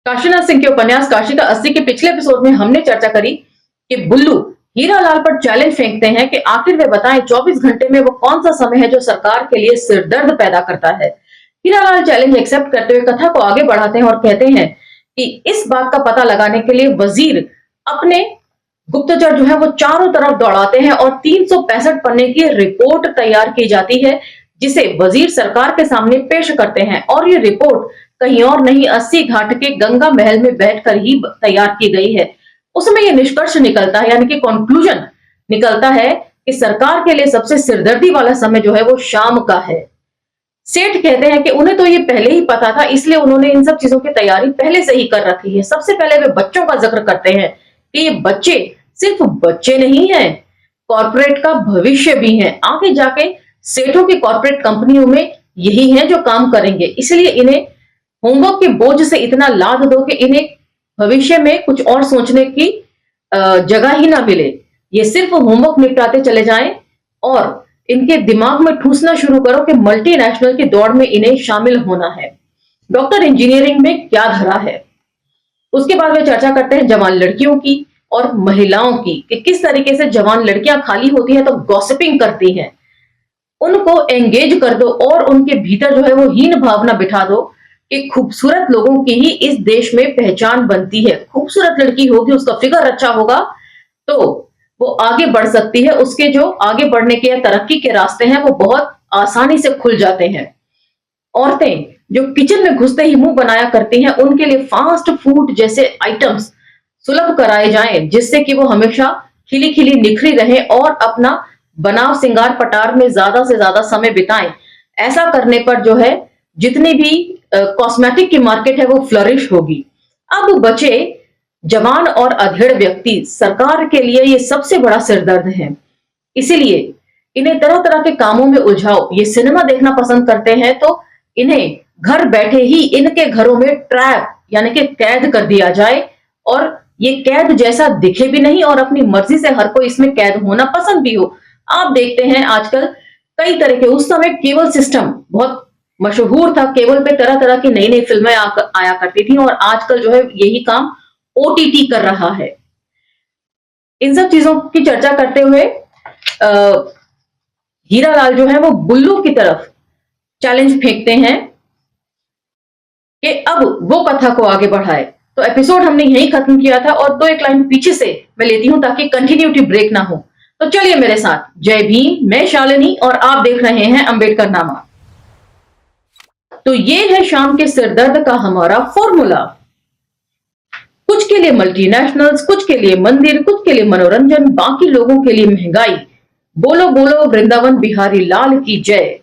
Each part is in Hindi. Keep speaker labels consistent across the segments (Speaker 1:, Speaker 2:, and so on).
Speaker 1: काशीनाथ सिंह के उपन्यास काशी का 80 के पिछले एपिसोड में हमने चर्चा करी कि बुल्लू हीरालाल पर चैलेंज फेंकते हैं कि आखिर वे बताएं 24 घंटे में वो कौन सा समय है जो सरकार के लिए सिरदर्द पैदा करता है। हीरालाल चैलेंज एक्सेप्ट करते हुए कथा को आगे बढ़ाते हैं और कहते हैं कि इस बात का पता लगाने के लिए वजीर अपने गुप्तचर जो है वो चारों तरफ दौड़ाते हैं और 365 पन्ने की रिपोर्ट तैयार की जाती है, जिसे वजीर सरकार के सामने पेश करते हैं। और ये रिपोर्ट कहीं और नहीं 80 घाट के गंगा महल में बैठकर ही तैयार की गई है। उसमें ये निष्कर्ष निकलता है, यानी कि कंक्लूजन निकलता है कि सरकार के लिए सबसे सिरदर्दी वाला समय जो है वो शाम का है। सेठ कहते हैं कि उन्हें तो ये पहले ही पता था, इसलिए उन्होंने इन सब चीजों की तैयारी पहले से ही कर रखी है। सबसे पहले वे बच्चों का जिक्र करते हैं कि ये बच्चे सिर्फ बच्चे नहीं हैं, कॉर्पोरेट का भविष्य भी हैं। आगे जाके सेठों की कॉर्पोरेट कंपनियों में यही हैं जो काम करेंगे, इसलिए इन्हें होमवर्क के बोझ से इतना लाद दो कि इन्हें भविष्य में कुछ और सोचने की जगह ही ना मिले। ये सिर्फ होमवर्क निपटाते चले जाएं और इनके दिमाग में ठूसना शुरू करो कि मल्टीनेशनल की दौड़ में इन्हें शामिल होना है। डॉक्टर इंजीनियरिंग में क्या धरा है। उसके बाद वे चर्चा करते हैं जवान लड़कियों की और महिलाओं की कि किस तरीके से जवान लड़कियां खाली होती हैं तो गॉसिपिंग करती हैं। उनको एंगेज कर दो और उनके भीतर जो है वो हीन भावना बिठा दो कि खूबसूरत लोगों की ही इस देश में पहचान बनती है। खूबसूरत लड़की होगी, उसका फिगर अच्छा होगा तो वो आगे बढ़ सकती है। उसके जो आगे बढ़ने के या तरक्की के रास्ते हैं वो बहुत आसानी से खुल जाते हैं। औरतें जो किचन में घुसते ही मुंह बनाया करती हैं, उनके लिए फास्ट फूड जैसे आइटम्स सुलभ कराए जाएं, जिससे कि वो हमेशा खिली खिली निखरी रहे और अपना बनाव सिंगार पटार में ज्यादा से ज्यादा समय बिताएं। ऐसा करने पर जो है जितनी भी कॉस्मेटिक की मार्केट है वो फ्लरिश होगी। अब बचे जवान और अधेड़ व्यक्ति, सरकार के लिए ये सबसे बड़ा सिरदर्द है, इसीलिए इन्हें तरह तरह के कामों में उलझाओ। ये सिनेमा देखना पसंद करते हैं तो इन्हें घर बैठे ही इनके घरों में ट्रैप यानी कि कैद कर दिया जाए, और ये कैद जैसा दिखे भी नहीं और अपनी मर्जी से हर कोई इसमें कैद होना पसंद भी हो। आप देखते हैं आजकल कई तरह के, उस समय केबल सिस्टम बहुत मशहूर था, केबल पे तरह तरह की नई नई फिल्में आया करती थी और आजकल जो है यही काम ओटीटी कर रहा है। इन सब चीजों की चर्चा करते हुए हीरालाल जो है वो बुल्लू की तरफ चैलेंज फेंकते हैं कि अब वो कथा को आगे बढ़ाए। तो एपिसोड हमने यही खत्म किया था और दो एक लाइन पीछे से मैं लेती हूं ताकि कंटिन्यूटी ब्रेक ना हो। तो चलिए मेरे साथ। जय भीम, मैं शालिनी और आप देख रहे हैं अंबेडकर नामा। तो ये है शाम के सिरदर्द का हमारा फॉर्मूला। कुछ के लिए मल्टीनेशनल्स, कुछ के लिए मंदिर, कुछ के लिए मनोरंजन, बाकी लोगों के लिए महंगाई। बोलो बोलो वृंदावन बिहारी लाल की जय।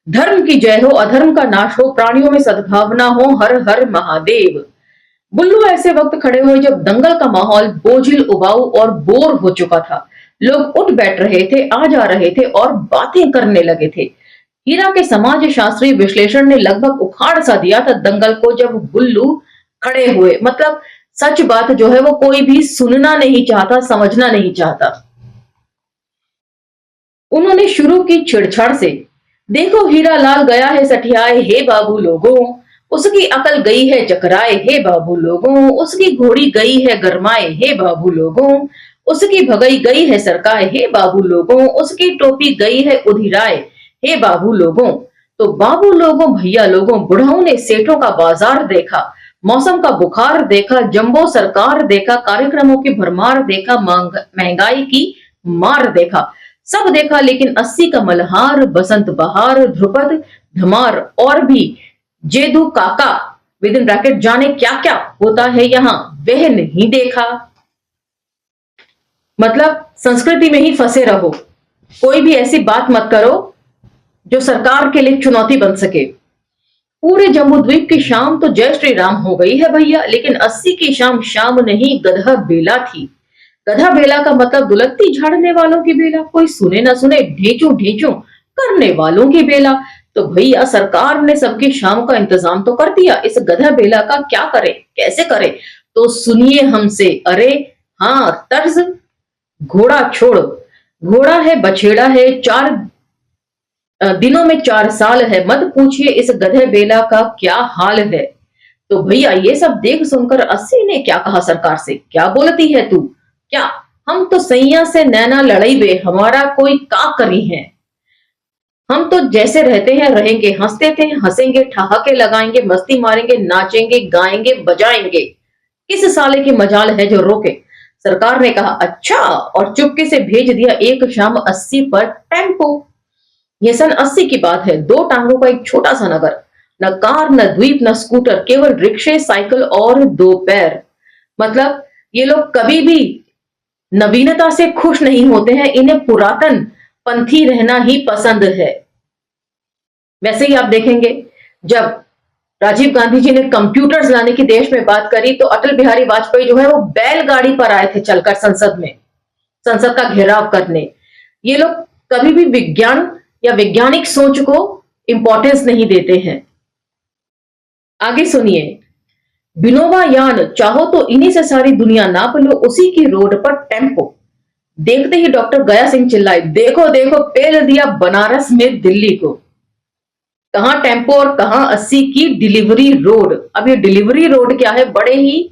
Speaker 1: धर्म की जय हो, अधर्म का नाश हो, प्राणियों में सद्भावना हो, हर हर महादेव। बुल्लू ऐसे वक्त खड़े हुए जब दंगल का माहौल बोझिल, उबाऊ और बोर हो चुका था। लोग उठ बैठ रहे थे, आ जा रहे थे और बातें करने लगे थे। हीरा के समाज शास्त्रीय विश्लेषण ने लगभग उखाड़ सा दिया था दंगल को जब बुल्लू खड़े हुए। मतलब सच बात जो है वो कोई भी सुनना नहीं चाहता, समझना नहीं चाहता। उन्होंने शुरू की छेड़छाड़ से, देखो हीरा लाल गया है सठियाए, हे बाबू लोगों, उसकी अकल गई है चकराए, हे बाबू लोगों, उसकी घोड़ी गई है गरमाए, हे बाबू लोगों, उसकी भगई गई है सरकाए, हे बाबू लोगों, उसकी टोपी गई है उधिराए, हे बाबू लोगों। तो बाबू लोगों, भैया लोगों, बुढ़ाओं ने सेठों का बाजार देखा, मौसम का बुखार देखा, जंबो सरकार देखा, कार्यक्रमों की भरमार देखा, महंगाई की मार देखा, सब देखा। लेकिन 80 का मल्हार, बसंत बहार, ध्रुपद धमार और भी जेदू काका विद इन ब्रैकेट जाने क्या क्या होता है यहाँ, वह नहीं देखा। मतलब संस्कृति में ही फंसे रहो, कोई भी ऐसी बात मत करो जो सरकार के लिए चुनौती बन सके। पूरे जम्बू द्वीप की शाम तो जय श्री राम हो गई है भैया, लेकिन 80 की शाम शाम नहीं गधा बेला थी। गधा बेला का मतलब दुलत्ती झाड़ने वालों की बेला, कोई सुने ना सुने ढेंचू ढेंचू करने वालों की बेला। तो भैया सरकार ने सबकी शाम का इंतजाम तो कर दिया, इस गधा बेला का क्या करे, कैसे करे? तो सुनिए हमसे। अरे हाँ, तर्ज घोड़ा छोड़, घोड़ा है बछेड़ा है, 4 दिनों में 4 साल है, मत पूछिए इस गधे बेला का क्या हाल है। तो भैया ये सब देख सुनकर अस्सी ने क्या कहा सरकार से, क्या बोलती है तू, क्या हम तो सैया से नैना लड़ई बे, हमारा कोई का करी है, हम तो जैसे रहते हैं रहेंगे, हंसते थे हंसेंगे, ठहाके लगाएंगे, मस्ती मारेंगे, नाचेंगे, गाएंगे, बजाएंगे, किस साले की मजाल है जो रोके। सरकार ने कहा अच्छा, और चुपके से भेज दिया एक शाम 80 पर टेम्पो। यह सन 80 की बात है, दो टांगों का एक छोटा सा नगर, न कार न द्वीप न स्कूटर, केवल रिक्शे, साइकिल और दो पैर। मतलब ये लोग कभी भी नवीनता से खुश नहीं होते हैं, इन्हें पुरातन पंथी रहना ही पसंद है। वैसे ही आप देखेंगे जब राजीव गांधी जी ने कंप्यूटर्स लाने की देश में बात करी तो अटल बिहारी वाजपेयी जो है वो बैलगाड़ी पर आए थे चलकर संसद में, संसद का घेराव करने। ये लोग कभी भी विज्ञान या वैज्ञानिक सोच को इंपॉर्टेंस नहीं देते हैं। आगे सुनिए, विनोबा यान चाहो तो इन्हीं से सारी दुनिया नाप लो, उसी की रोड पर टेम्पो। देखते ही डॉक्टर गया सिंह चिल्लाए, देखो देखो पेल दिया बनारस में दिल्ली को। कहां टेम्पो और कहां 80 की डिलीवरी रोड। अब ये डिलीवरी रोड क्या है, बड़े ही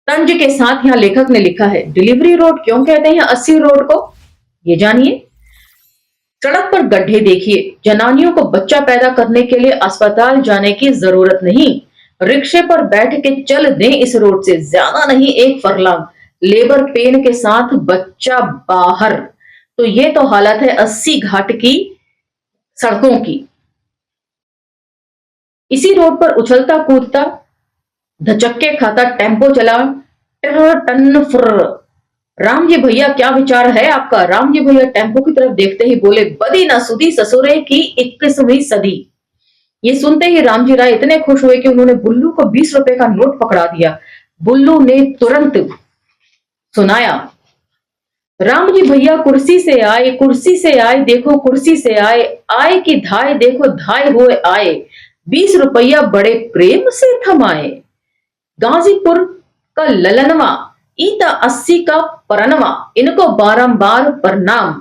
Speaker 1: तंज के साथ यहां लेखक ने लिखा है। डिलीवरी रोड क्यों कहते हैं 80 रोड को, ये जानिए। सड़क पर गड्ढे देखिए, जनानियों को बच्चा पैदा करने के लिए अस्पताल जाने की जरूरत नहीं, रिक्शे पर बैठ के चल दें इस रोड से, ज्यादा नहीं एक फरलांग, लेबर पेन के साथ बच्चा बाहर। तो ये तो हालत है 80 घाट की सड़कों की। इसी रोड पर उछलता कूदता धचक्के खाता टेम्पो चला टन फुर। राम जी भैया क्या विचार है आपका। राम जी भैया टेम्पो की तरफ देखते ही बोले, बदी ना सुधी ससुरे की 21वीं सदी। ये सुनते ही रामजी राय इतने खुश हुए कि उन्होंने बुल्लू को 20 रुपए का नोट पकड़ा दिया। बुल्लू ने तुरंत सुनाया, राम जी भैया कुर्सी से आए, कुर्सी से आए, देखो कुर्सी से आए, आए की धाय देखो धाय हुए आए, 20 रुपया बड़े प्रेम से थमाए, गाजीपुर का ललनवा, ईता 80 का परनवा, इनको बारंबार प्रणाम।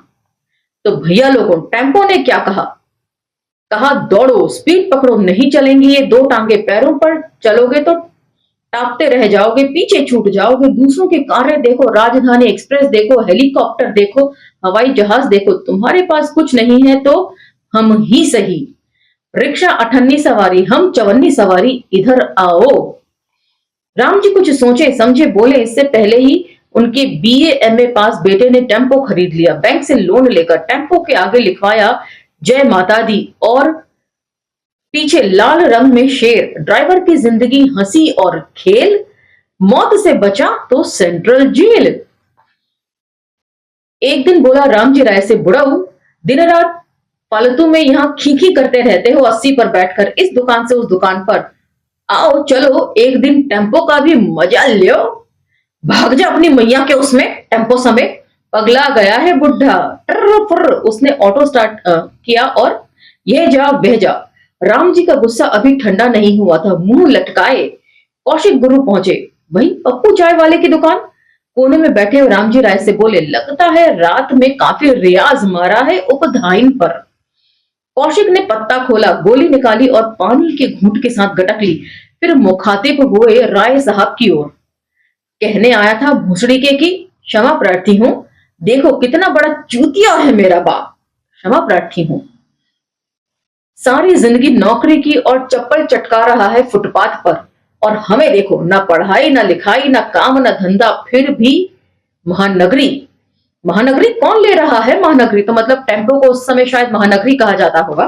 Speaker 1: तो भैया लोगों टेम्पो ने क्या कहा, कहा दौड़ो, स्पीड पकड़ो, नहीं चलेंगी ये दो टांगे, पैरों पर चलोगे तो टापते रह जाओगे, पीछे छूट जाओगे। दूसरों के कारें देखो, राजधानी एक्सप्रेस देखो, हेलीकॉप्टर देखो, हवाई जहाज देखो, तुम्हारे पास कुछ नहीं है तो हम ही सही, रिक्शा 58 सवारी, हम 54 सवारी, इधर आओ। राम जी कुछ सोचे समझे बोले, इससे पहले ही उनके बीए एमए पास बेटे ने टेम्पो खरीद लिया, बैंक से लोन लेकर टेम्पो के आगे लिखवाया जय माता दी और पीछे लाल रंग में शेर, ड्राइवर की जिंदगी हंसी और खेल, मौत से बचा तो सेंट्रल जेल। एक दिन बोला रामजी राय से, बुढ़ाऊ दिन रात फालतू में यहां खीखी करते रहते हो 80 पर बैठकर, इस दुकान से उस दुकान पर, आओ चलो एक दिन टेम्पो का भी मजा लो, भाग जा अपनी मैया के उसमें टेम्पो समेत, पगला गया है बुढ़ा। उसने ऑटो स्टार्ट किया और यह जा वह जा। राम जी का गुस्सा अभी ठंडा नहीं हुआ था, मुंह लटकाए कौशिक गुरु पहुंचे, वही पप्पू चाय वाले की दुकान। कोने में बैठे हुए रामजी राय से बोले, लगता है रात में काफी रियाज मारा है उपधाइन पर। कौशिक ने पत्ता खोला, गोली निकाली और पानी के घूंट के साथ गटक ली, फिर मुखातिब हुए राय साहब की ओर। कहने आया था भूसड़ी के की क्षमा प्रार्थी हूं, देखो कितना बड़ा चूतिया है मेरा बाप, क्षमा प्रार्थी हूं। सारी जिंदगी नौकरी की और चप्पल चटका रहा है फुटपाथ पर, और हमें देखो ना पढ़ाई ना लिखाई ना काम ना धंधा, फिर भी महानगरी। महानगरी कौन ले रहा है, महानगरी तो मतलब टेम्पो को उस समय शायद महानगरी कहा जाता होगा।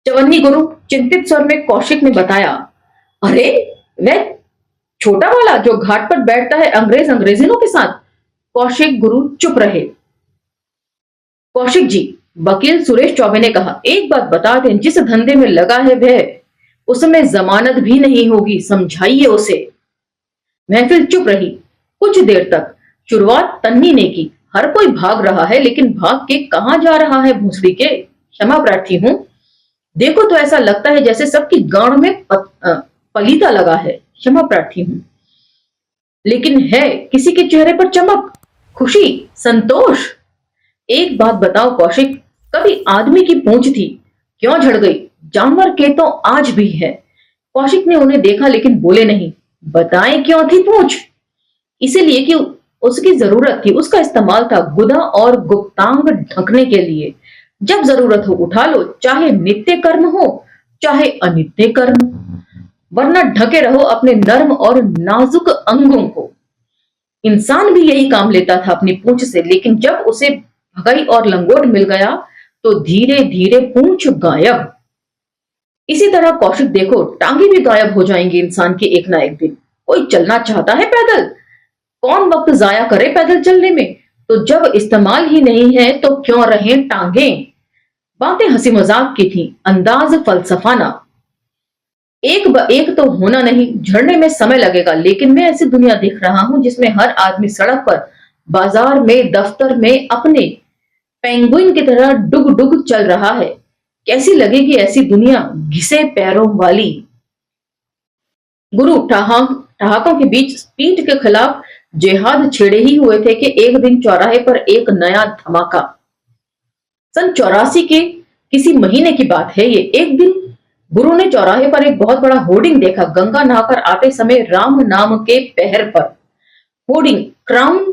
Speaker 1: चवन्नी गुरु चिंतित स्वर में कौशिक ने बताया, अरे वह छोटा वाला जो घाट पर बैठता है अंग्रेजिनों के साथ। कौशिक गुरु चुप रहे। कौशिक जी, वकील सुरेश चौबे ने कहा, एक बात बता दें, जिस धंधे में लगा है वह उसमें जमानत भी नहीं होगी, समझाइए उसे। महफिल चुप रही कुछ देर तक। शुरुआत तन्नी ने की, हर कोई भाग रहा है, लेकिन भाग के कहां जा रहा है भूसड़ी के, क्षमा प्रार्थी हूं, देखो तो ऐसा लगता है जैसे सबकी गांड में पलीता लगा है, क्षमा प्रार्थी हूं, लेकिन है किसी के चेहरे पर चमक, खुशी, संतोष। एक बात बताओ कौशिक, कभी आदमी की पूंछ थी, क्यों झड़ गई, जानवर के तो आज भी है। कौशिक ने उन्हें देखा लेकिन बोले नहीं। बताएं क्यों थी पूछ? इसीलिए कि उसकी जरूरत थी, उसका इस्तेमाल था गुदा और गुप्तांग ढकने के लिए। जब जरूरत हो उठा लो, चाहे नित्य कर्म हो चाहे अनित्य कर्म, वरना ढके रहो अपने नर्म और नाजुक अंगों को। इंसान भी यही काम लेता था अपनी पूंछ से, लेकिन जब उसे भगाई और लंगोट मिल गया तो धीरे धीरे पूंछ गायब। इसी तरह कौशिक देखो, टांगे भी गायब हो जाएंगी इंसान की एक ना एक दिन। कोई चलना चाहता है पैदल? कौन वक्त जाया करे पैदल चलने में? तो जब इस्तेमाल ही नहीं है तो क्यों रहे टांगे? बातें हंसी मजाक की थी, अंदाज फलसफाना। एक तो होना नहीं, झड़ने में समय लगेगा, लेकिन मैं ऐसी दुनिया देख रहा हूं जिसमें हर आदमी सड़क पर, बाजार में, दफ्तर में अपने पेंगुइन की तरह डुग डुग चल रहा है। कैसी लगेगी ऐसी दुनिया घिसे पैरों वाली? गुरु ठहाकों के बीच पीठ के खिलाफ जिहाद छेड़े ही हुए थे कि एक दिन चौराहे पर एक नया धमाका। सन 84 के किसी महीने की बात है ये। एक दिन गुरु ने चौराहे पर एक बहुत बड़ा होर्डिंग देखा, गंगा नहाकर आते समय राम नाम के पहर पर। होर्डिंग क्राउन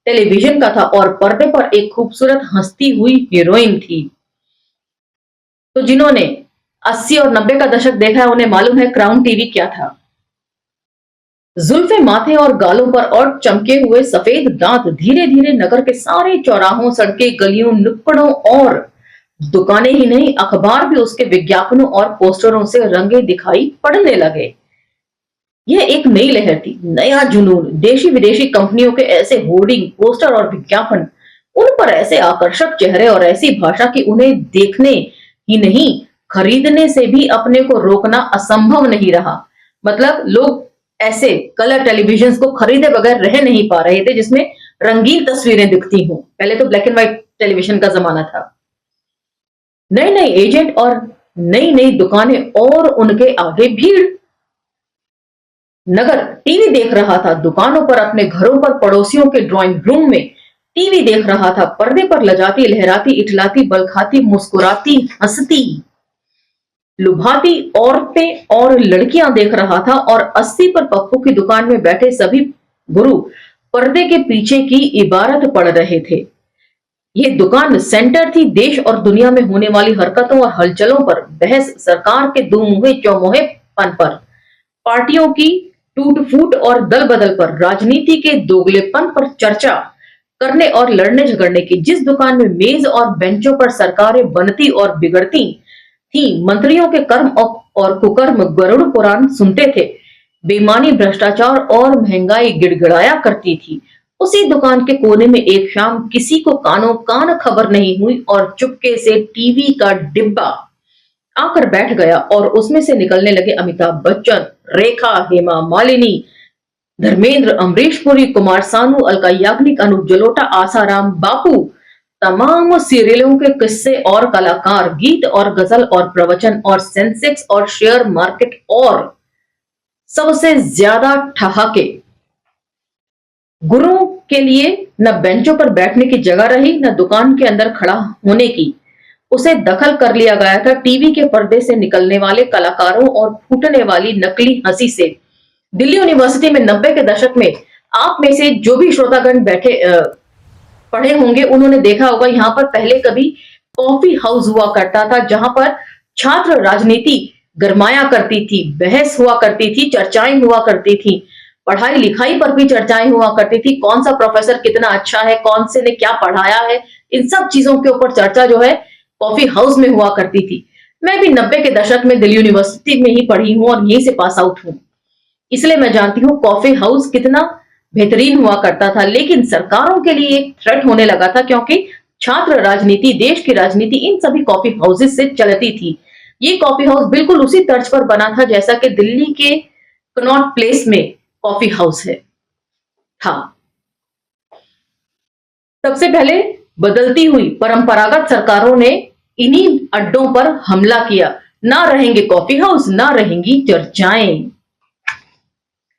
Speaker 1: टेलीविजन का था और पर्दे पर एक खूबसूरत हंसती हुई हीरोइन थी। तो जिन्होंने 80 और 90 का दशक देखा है उन्हें मालूम है क्राउन टीवी क्या था। जुल्फे माथे और गालों पर और चमके हुए सफेद दांत धीरे धीरे नगर के सारे चौराहों, सड़कें, गलियों, नुक्कड़ों और दुकानें ही नहीं, अखबार भी उसके विज्ञापनों और पोस्टरों से रंगे दिखाई पड़ने लगे। यह एक नई लहर थी, नया जुनून। देशी विदेशी कंपनियों के ऐसे होर्डिंग, पोस्टर और विज्ञापन, उन पर ऐसे आकर्षक चेहरे और ऐसी भाषा कि उन्हें देखने ही नहीं, खरीदने से भी अपने को रोकना असंभव नहीं रहा। मतलब लोग ऐसे कलर टेलीविजन को खरीदे बगैर रह नहीं पा रहे थे जिसमें रंगीन तस्वीरें दिखती हों। पहले तो ब्लैक एंड व्हाइट टेलीविजन का जमाना था। नए नए एजेंट और नई नई दुकानें और उनके आगे भीड़। नगर टीवी देख रहा था, दुकानों पर, अपने घरों पर, पड़ोसियों के ड्राइंग रूम में टीवी देख रहा था। पर्दे पर लजाती, लहराती, इठलाती, बलखाती, मुस्कुराती, हंसती, लुभाती औरतें और लड़कियां देख रहा था। और 80 पर पप्पू की दुकान में बैठे सभी गुरु पर्दे के पीछे की इबारत पढ़ रहे थे। ये दुकान सेंटर थी देश और दुनिया में होने वाली हरकतों और हलचलों पर बहस, सरकार के दुमुहे चौमुहेपन पर, पार्टियों की टूट फूट और दल बदल पर, राजनीति के दोगलेपन पर चर्चा करने और लड़ने झगड़ने की। जिस दुकान में मेज और बेंचों पर सरकारें बनती और बिगड़ती थी, मंत्रियों के कर्म और कुकर्म गरुड़ पुराण सुनते थे, बेईमानी, भ्रष्टाचार और महंगाई गिड़गिड़ाया करती थी, उसी दुकान के कोने में एक शाम किसी को कानों कान खबर नहीं हुई और चुपके से टीवी का डिब्बा आकर बैठ गया और उसमें से निकलने लगे अमिताभ बच्चन, रेखा, हेमा मालिनी, धर्मेंद्र, अमरीश पुरी, कुमार सानू, अलका याग्निक, अनूप जलोटा, आसाराम बापू। तमाम सीरियलों के किस्से और कलाकार, गीत और गजल और प्रवचन और सेंसेक्स और शेयर मार्केट और सबसे ज्यादा ठहाके। गुरुओं के लिए न बेंचों पर बैठने की जगह रही, न दुकान के अंदर खड़ा होने की। उसे दखल कर लिया गया था टीवी के पर्दे से निकलने वाले कलाकारों और फूटने वाली नकली हंसी से। दिल्ली यूनिवर्सिटी में 90 के दशक में आप में से जो भी श्रोतागण बैठे पढ़े होंगे उन्होंने देखा होगा, यहाँ पर पहले कभी कॉफी हाउस हुआ करता था जहां पर छात्र राजनीति गरमाया करती थी, बहस हुआ करती थी, चर्चाएं हुआ करती थी, पढ़ाई लिखाई पर भी चर्चाएं हुआ करती थी, कौन सा प्रोफेसर कितना अच्छा है, कौन से ने क्या पढ़ाया है, इन सब चीजों के ऊपर चर्चा जो है कॉफी हाउस में हुआ करती थी। मैं भी 90 के दशक में दिल्ली यूनिवर्सिटी में ही पढ़ी हूं और यहीं से पास आउट हूं, इसलिए मैं जानती हूं कॉफी हाउस कितना बेहतरीन हुआ करता था। लेकिन सरकारों के लिए एक थ्रेट होने लगा था क्योंकि छात्र राजनीति, देश की राजनीति इन सभी कॉफी हाउसेस से चलती थी। ये कॉफी हाउस बिल्कुल उसी तर्ज पर बना था जैसा कि दिल्ली के कनॉट प्लेस में कॉफी हाउस है था। सबसे पहले बदलती हुई परंपरागत सरकारों ने इन्हीं अड्डों पर हमला किया। ना रहेंगे कॉफी हाउस, ना रहेंगी चर्चाएं।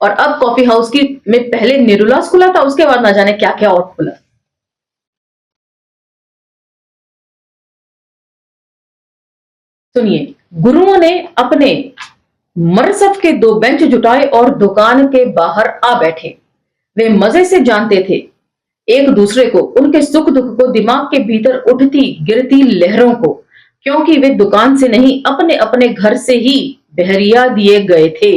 Speaker 1: और अब कॉफी हाउस की में पहले निरुलास खुला था, उसके बाद ना जाने क्या क्या और खुला। सुनिए, गुरुओं ने अपने मरसफ के 2 बेंच जुटाए और दुकान के बाहर आ बैठे। वे मजे से जानते थे एक दूसरे को, उनके सुख दुख को, दिमाग के भीतर उठती गिरती लहरों को, क्योंकि वे दुकान से नहीं अपने अपने घर से ही बहरिया दिए गए थे।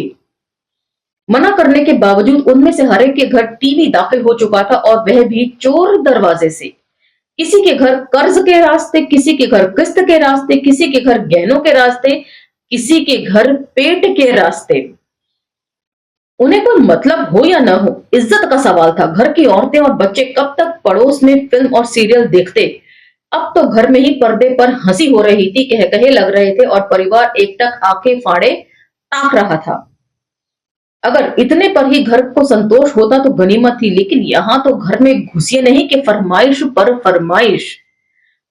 Speaker 1: मना करने के बावजूद उनमें से हर एक के घर टीवी दाखिल हो चुका था, और वह भी चोर दरवाजे से। किसी के घर कर्ज के रास्ते, किसी के घर किस्त के रास्ते, किसी के घर गहनों के रास्ते, किसी के घर पेट के रास्ते। उन्हें कोई मतलब हो या न हो, इज्जत का सवाल था। घर की औरतें और बच्चे कब तक पड़ोस में फिल्म और सीरियल देखते। अब तो घर में ही पर्दे पर हंसी हो रही थी, कह कहे लग रहे थे, और परिवार एकटक आंखें फाड़े ताक रहा था। अगर इतने पर ही घर को संतोष होता तो गनीमत थी, लेकिन यहां तो घर में घुसिए नहीं कि फरमाइश पर फरमाइश।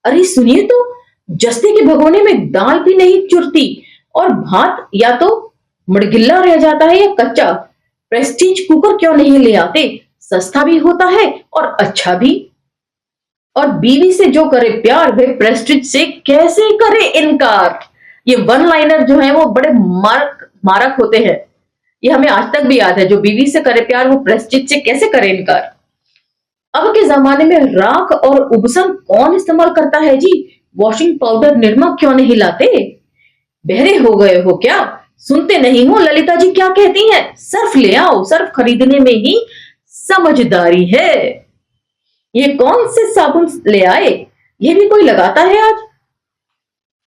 Speaker 1: अरे सुनिए तो, जस्ते के भगोने में दाल भी नहीं चुरती, और भात या तो मड़गिल्ला रह जाता है या कच्चा। प्रेस्टीज कुकर क्यों नहीं ले आते? सस्ता भी होता है और अच्छा भी। और बीवी से जो करे प्यार, वे प्रेस्टीज से कैसे करे इनकार? ये वन लाइनर जो है वो बड़े मारक होते हैं। ये हमें आज तक भी याद है। जो बीवी से करे प्यार, वो प्रेस्टीज से कैसे करे इनकार? अब के जमाने में राख और उबसन कौन इस्तेमाल करता है जी? वॉशिंग पाउडर निरमा क्यों नहीं लाते? बहरे हो गए हो क्या? सुनते नहीं हो ललिता जी क्या कहती हैं? सर्फ ले आओ, सर्फ खरीदने में ही समझदारी है। ये कौन से साबुन ले आए? ये भी कोई लगाता है आज?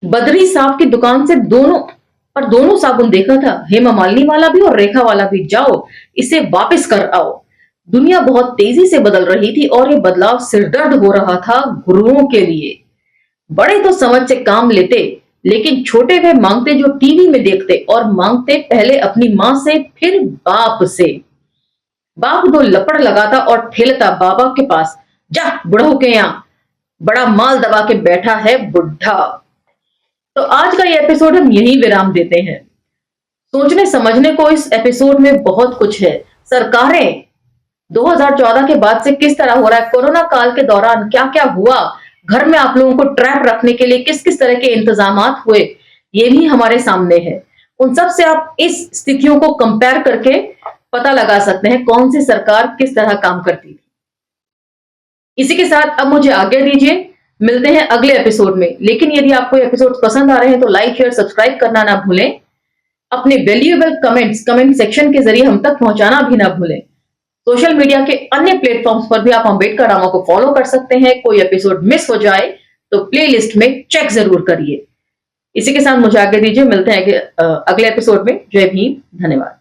Speaker 1: बदरी साहब की दुकान से दोनों साबुन देखा था, हेमा मालिनी वाला भी और रेखा वाला भी। जाओ इसे वापस कर आओ। दुनिया बहुत तेजी से बदल रही थी, और ये बदलाव सिरदर्द हो रहा था गुरुओं के लिए। बड़े तो समझ से काम लेते, लेकिन छोटे वे मांगते जो टीवी में देखते, और मांगते पहले अपनी मां से, फिर बाप से। बाप 2 लपड़ लगाता और ठेलता बाबा के पास, जा बुढ़ऊ के यहां, बड़ा माल दबा के बैठा है बुढ़ा। तो आज का ये एपिसोड हम यही विराम देते हैं। सोचने समझने को इस एपिसोड में बहुत कुछ है। सरकारें 2014 के बाद से किस तरह हो रहा है, कोरोना काल के दौरान क्या क्या हुआ, घर में आप लोगों को ट्रैप रखने के लिए किस किस तरह के इंतजाम हुए, ये भी हमारे सामने है। उन सब से आप इस स्थितियों को कंपेयर करके पता लगा सकते हैं कौन सी सरकार किस तरह काम करती थी। इसी के साथ अब मुझे आज्ञा दीजिए, मिलते हैं अगले एपिसोड में। लेकिन यदि आपको एपिसोड पसंद आ रहे हैं तो लाइक शेयर सब्सक्राइब करना ना भूलें। अपने वैल्यूएबल कमेंट सेक्शन के जरिए हम तक पहुंचाना भी ना भूलें। सोशल मीडिया के अन्य प्लेटफॉर्म्स पर भी आप अम्बेडकर रामा को फॉलो कर सकते हैं। कोई एपिसोड मिस हो जाए तो प्लेलिस्ट में चेक जरूर करिए। इसी के साथ मुझे आगे दीजिए, मिलते हैं अगले एपिसोड में। जय भीम, धन्यवाद।